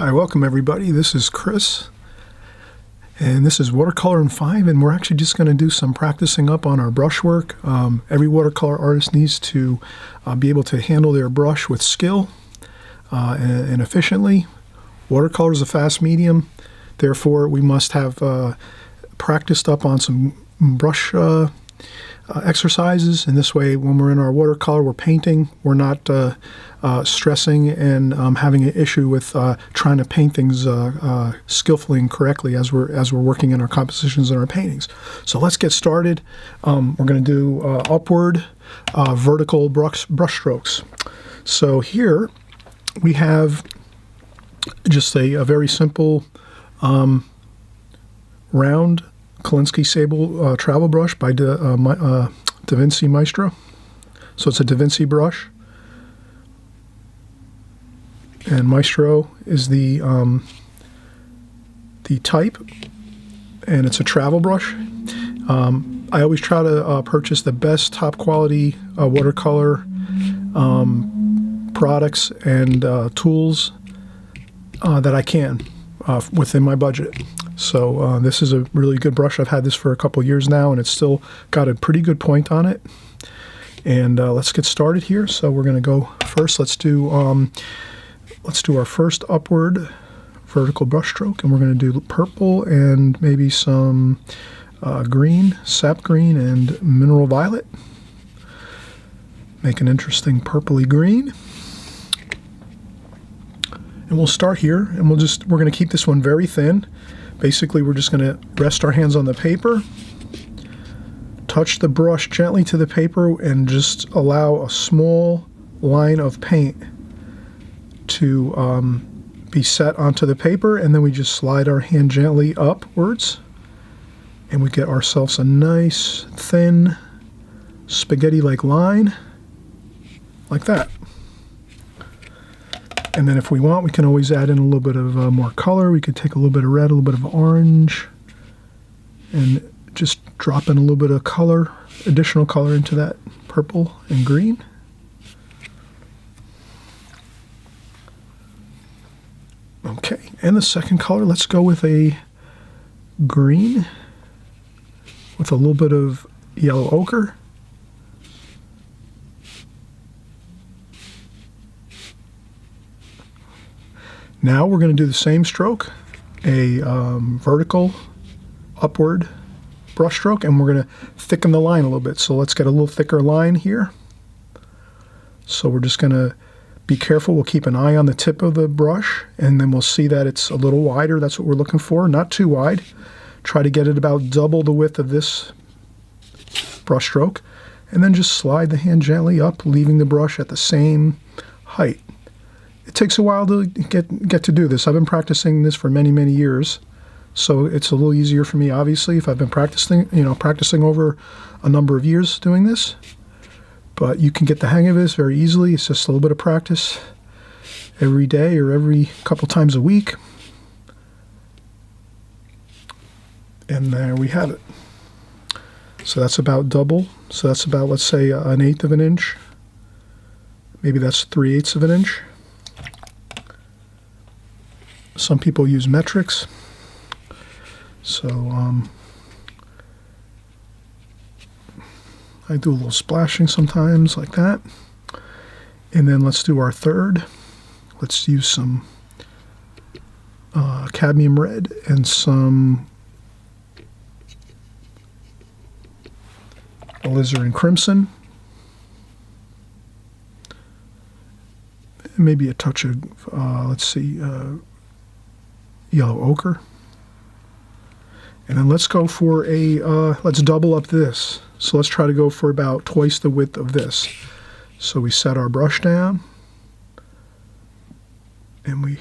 Hi, welcome everybody. This is Chris, and this is Watercolor in 5, and we're actually just going to do some practicing up on our brushwork. Every watercolor artist needs to be able to handle their brush with skill and efficiently. Watercolor is a fast medium, therefore we must have practiced up on some brush exercises, and this way when we're in our watercolor, we're painting, we're not stressing and having an issue with trying to paint things skillfully and correctly as we're working in our compositions and our paintings. So let's get started. We're going to do upward vertical brush strokes. So here we have just a very simple round Kolinsky Sable travel brush by Da Vinci Maestro. So it's a Da Vinci brush, and Maestro is the type, and it's a travel brush. I always try to purchase the best top quality watercolor products and tools that I can within my budget. So this is a really good brush. I've had this for a couple years now, and it's still got a pretty good point on it. And let's get started here. So we're going to go first. Let's do our first upward vertical brush stroke, and we're going to do purple and maybe some green, sap green, and mineral violet. Make an interesting purpley green. And we'll start here, and we're going to keep this one very thin. Basically, we're just going to rest our hands on the paper, touch the brush gently to the paper, and just allow a small line of paint to be set onto the paper, and then we just slide our hand gently upwards, and we get ourselves a nice, thin, spaghetti-like line, like that. And then if we want, we can always add in a little bit of more color. We could take a little bit of red, a little bit of orange, and just drop in a little bit of color, additional color into that purple and green. Okay, and the second color, let's go with a green with a little bit of yellow ochre. Now we're going to do the same stroke, a vertical upward brush stroke, and we're going to thicken the line a little bit. So let's get a little thicker line here. So we're just going to be careful. We'll keep an eye on the tip of the brush, and then we'll see that it's a little wider. That's what we're looking for, not too wide. Try to get it about double the width of this brush stroke, and then just slide the hand gently up, leaving the brush at the same height. It takes a while to get to do this. I've been practicing this for many, many years, so it's a little easier for me, obviously, if I've been practicing over a number of years doing this. But you can get the hang of this very easily. It's just a little bit of practice every day or every couple times a week. And there we have it. So that's about double. So that's about, let's say, 1/8 of an inch. Maybe that's 3/8 of an inch. Some people use metrics, so I do a little splashing sometimes like that. And then let's do our third. Let's use some cadmium red and some alizarin crimson. Maybe a touch of, let's see, yellow ochre. And then let's go for let's double up this. So let's try to go for about twice the width of this. So we set our brush down, and we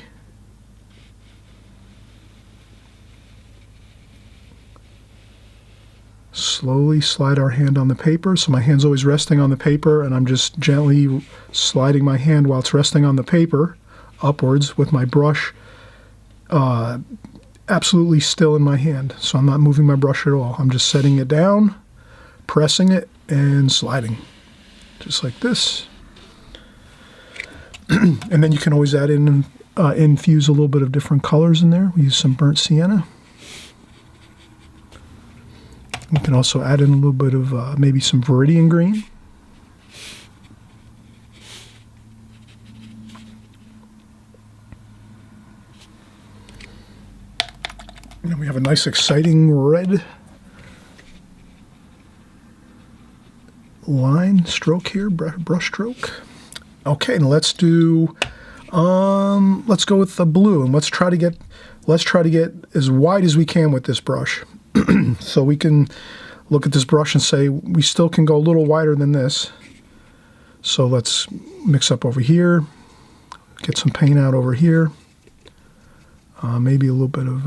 slowly slide our hand on the paper. So my hand's always resting on the paper, and I'm just gently sliding my hand while it's resting on the paper upwards with my brush absolutely still in my hand. So I'm not moving my brush at all. I'm just setting it down, pressing it, and sliding. Just like this. And then you can always add in infuse a little bit of different colors in there. We use some burnt sienna. We can also add in a little bit of maybe some viridian green. And then we have a nice exciting red line stroke here, brush stroke. Okay, and let's do let's go with the blue, and let's try to get as wide as we can with this brush. So we can look at this brush and say we still can go a little wider than this. So let's mix up over here, get some paint out over here, maybe a little bit of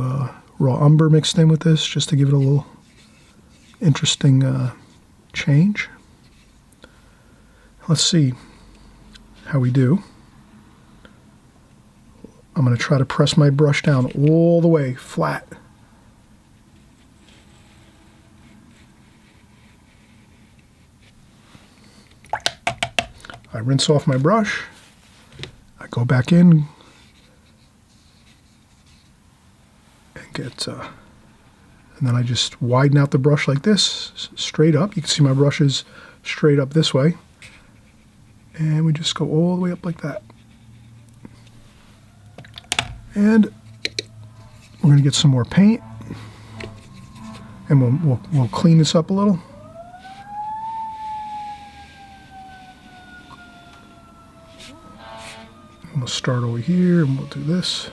raw umber mixed in with this just to give it a little interesting change. Let's see how we do. I'm going to try to press my brush down all the way flat. I rinse off my brush. I go back in and get, and then I just widen out the brush like this, straight up. You can see my brush is straight up this way. And we just go all the way up like that. And we're going to get some more paint, and we'll clean this up a little. And we'll start over here, and we'll do this.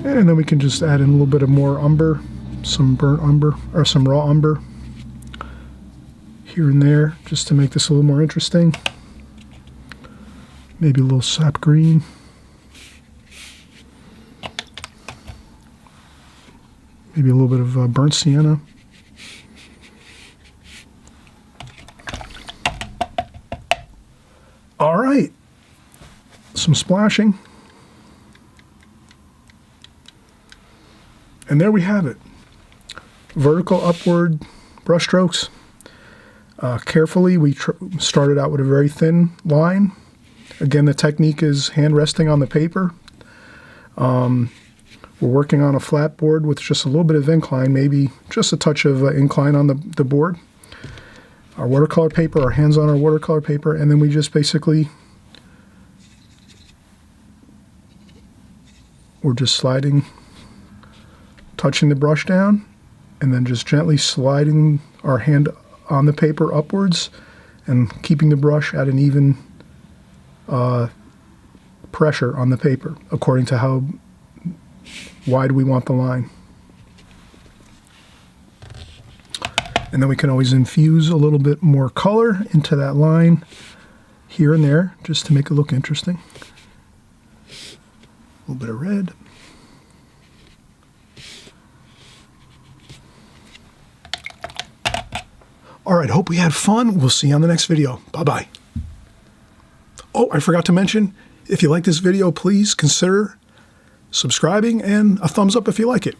And then we can just add in a little bit of more umber, some burnt umber, or some raw umber here and there, just to make this a little more interesting. Maybe a little sap green. Maybe a little bit of burnt sienna. All right, some splashing. And there we have it. Vertical upward brush strokes. Carefully, we started out with a very thin line. Again, the technique is hand resting on the paper. We're working on a flat board with just a little bit of incline, maybe just a touch of incline on the board. Our watercolor paper, our hands on our watercolor paper, and then we just basically, we're just sliding, touching the brush down, and then just gently sliding our hand on the paper upwards and keeping the brush at an even pressure on the paper according to how wide we want the line. And then we can always infuse a little bit more color into that line here and there just to make it look interesting. A little bit of red. All right, hope we had fun. We'll see you on the next video. Bye-bye. Oh, I forgot to mention, if you like this video, please consider subscribing and a thumbs up if you like it.